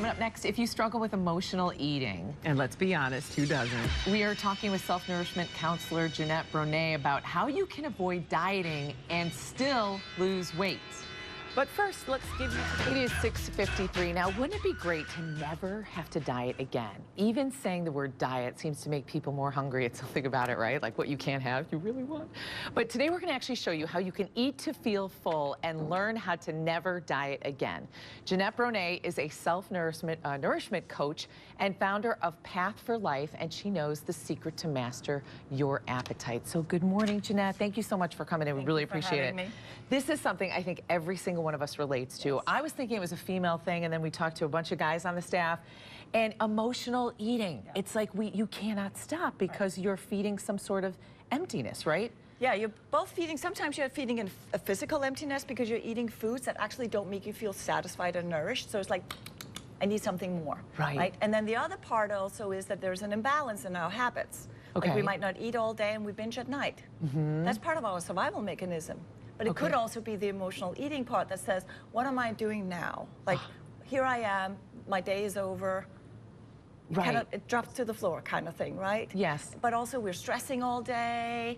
Coming up next, if you struggle with emotional eating, And let's be honest, who doesn't? we are talking with self-nourishment counselor Jeanette Bronée about how you can avoid dieting and still lose weight. But first, let's give you... It is 6:53 now. Wouldn't it be great to never have to diet again? Even saying the word diet seems to make people more hungry at something about it, right? Like what you can't have, you really want. But today we're going to actually show you how you can eat to feel full and learn how to never diet again. Jeanette Bronée is a self-nourishment coach and founder of Path for Life, and she knows the secret to master your appetite. So good morning, Jeanette. Thank you so much for coming in. We really appreciate it. This is something I think every single one of us relates to. Yes. I was thinking it was a female thing, and then we talked to a bunch of guys on the staff. And emotional eating, yeah. It's like you cannot stop because you're feeding some sort of emptiness, right? Yeah, you're both feeding, sometimes you're feeding in a physical emptiness because you're eating foods that actually don't make you feel satisfied and nourished. So it's like, I need something more, right? And then the other part also is that there's an imbalance in our habits. Okay. Like we might not eat all day and we binge at night. Mm-hmm. That's part of our survival mechanism. But it could also be the emotional eating part that says, what am I doing now? Like, here I am, my day is over. Right. It drops to the floor kind of thing, right? Yes. But also we're stressing all day,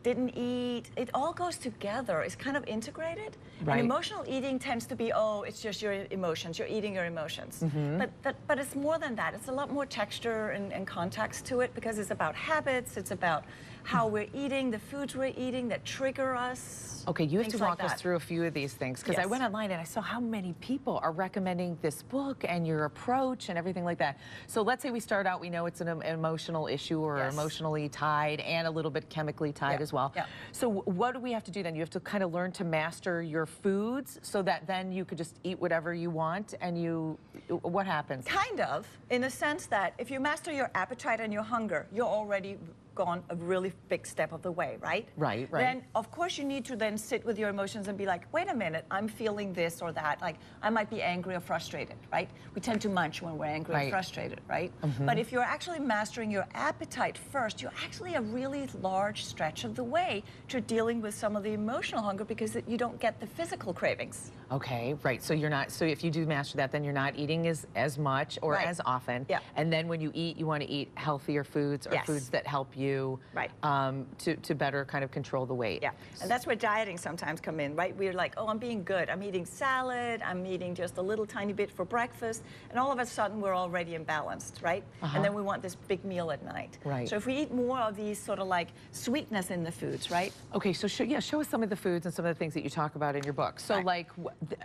didn't eat. It all goes together. It's kind of integrated. Right. And emotional eating tends to be, oh, it's just your emotions. You're eating your emotions. Mm-hmm. But it's more than that. It's a lot more texture and context to it because it's about habits. It's about how we're eating, the foods we're eating that trigger us. Okay, you have to walk us through a few of these things because I went online and I saw how many people are recommending this book and your approach and everything like that. So let's say we start out, we know it's an emotional issue or emotionally tied and a little bit chemically tied as well. Yeah. So what do we have to do then? You have to kind of learn to master your foods so that then you could just eat whatever you want and what happens? Kind of, in a sense that if you master your appetite and your hunger, you're already gone a really big step of the way, right? Right. Then, of course, you need to then sit with your emotions and be like, wait a minute, I'm feeling this or that. Like, I might be angry or frustrated, right? We tend to munch when we're angry or frustrated, right? Mm-hmm. But if you're actually mastering your appetite first, you're actually a really large stretch of the way to dealing with some of the emotional hunger because you don't get the physical cravings. Okay, right. So you're not, so if you do master that, then you're not eating as much or as often. Yeah. And then when you eat, you want to eat healthier foods or foods that help you to better kind of control the weight. Yeah, and that's where dieting sometimes come in, right? We're like, oh, I'm being good. I'm eating salad. I'm eating just a little tiny bit for breakfast. And all of a sudden, we're already imbalanced, right? And then we want this big meal at night. Right. So if we eat more of these sort of like sweetness in the foods, right? Okay, so show us some of the foods and some of the things that you talk about in your book. So like,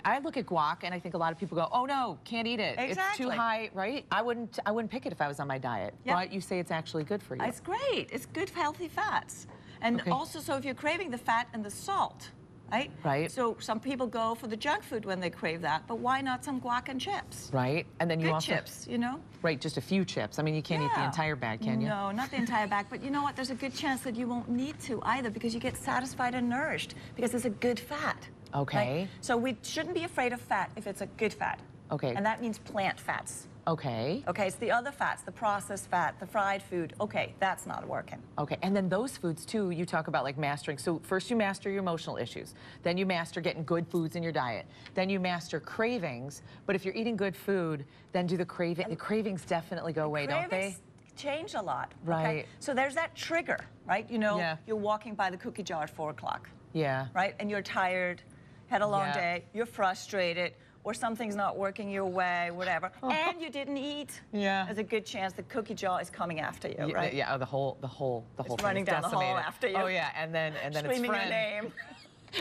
I look at guac and I think a lot of people go, oh no, can't eat it. Exactly. It's too high, right? I wouldn't pick it if I was on my diet. Yep. But you say it's actually good for you. It's great. It's good, healthy fats. And also, so if you're craving the fat and the salt, right? Right. So some people go for the junk food when they crave that, but why not some guac and chips? Right. And then you also chips, you know? Right, just a few chips. I mean, you can't eat the entire bag, can you? No, not the entire bag, but you know what? There's a good chance that you won't need to either because you get satisfied and nourished because it's a good fat. Okay. Right? So we shouldn't be afraid of fat if it's a good fat. Okay. And that means plant fats. Okay. Okay, it's the other fats, the processed fat, the fried food. Okay, that's not working. Okay, and then those foods too, you talk about like mastering. So first you master your emotional issues. Then you master getting good foods in your diet. Then you master cravings. But if you're eating good food, then the cravings definitely go away, don't they? Change a lot. Right. Okay? So there's that trigger, right? You know, you're walking by the cookie jar at 4 o'clock. Yeah. Right? And you're tired, had a long day, you're frustrated, or something's not working your way, whatever, and you didn't eat, there's a good chance the cookie jar is coming after you, right? Yeah, the whole thing running down the hall after you. Oh yeah, and then screaming its friend. Your name.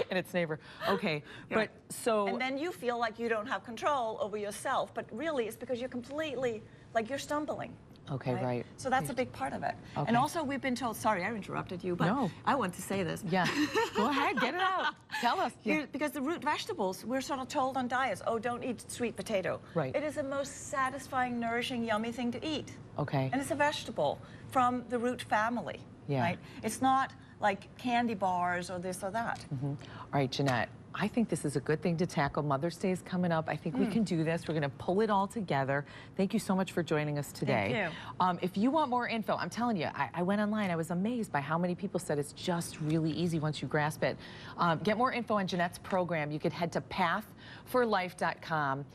And its neighbor. Okay, but so... And then you feel like you don't have control over yourself, but really it's because you're completely, like you're stumbling. Okay, right. So that's a big part of it. Okay. And also we've been told, sorry, I interrupted you, but I want to say this. Yeah, go ahead, get it out. Tell us. Because the root vegetables, we're sort of told on diets, oh, don't eat sweet potato. Right. It is the most satisfying, nourishing, yummy thing to eat. Okay. And it's a vegetable from the root family. Yeah. Right? It's not like candy bars or this or that. Mm-hmm. All right, Jeanette. I think this is a good thing to tackle. Mother's Day is coming up. I think we can do this. We're going to pull it all together. Thank you so much for joining us today. Thank you. If you want more info, I'm telling you, I went online. I was amazed by how many people said it's just really easy once you grasp it. Get more info on Jeanette's program. You could head to pathforlife.com.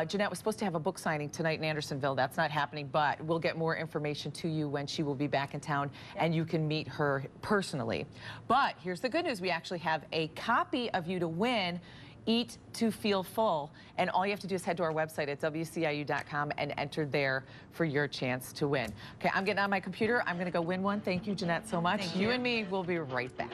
Jeanette was supposed to have a book signing tonight in Andersonville. That's not happening, but we'll get more information to you when she will be back in town, and you can meet her personally. But here's the good news. We actually have a copy of You to Win, Eat to Feel Full, and all you have to do is head to our website at WCIU.com and enter there for your chance to win. Okay, I'm getting on my computer. I'm going to go win one. Thank you, Jeanette, so much. Thank you. You and me will be right back.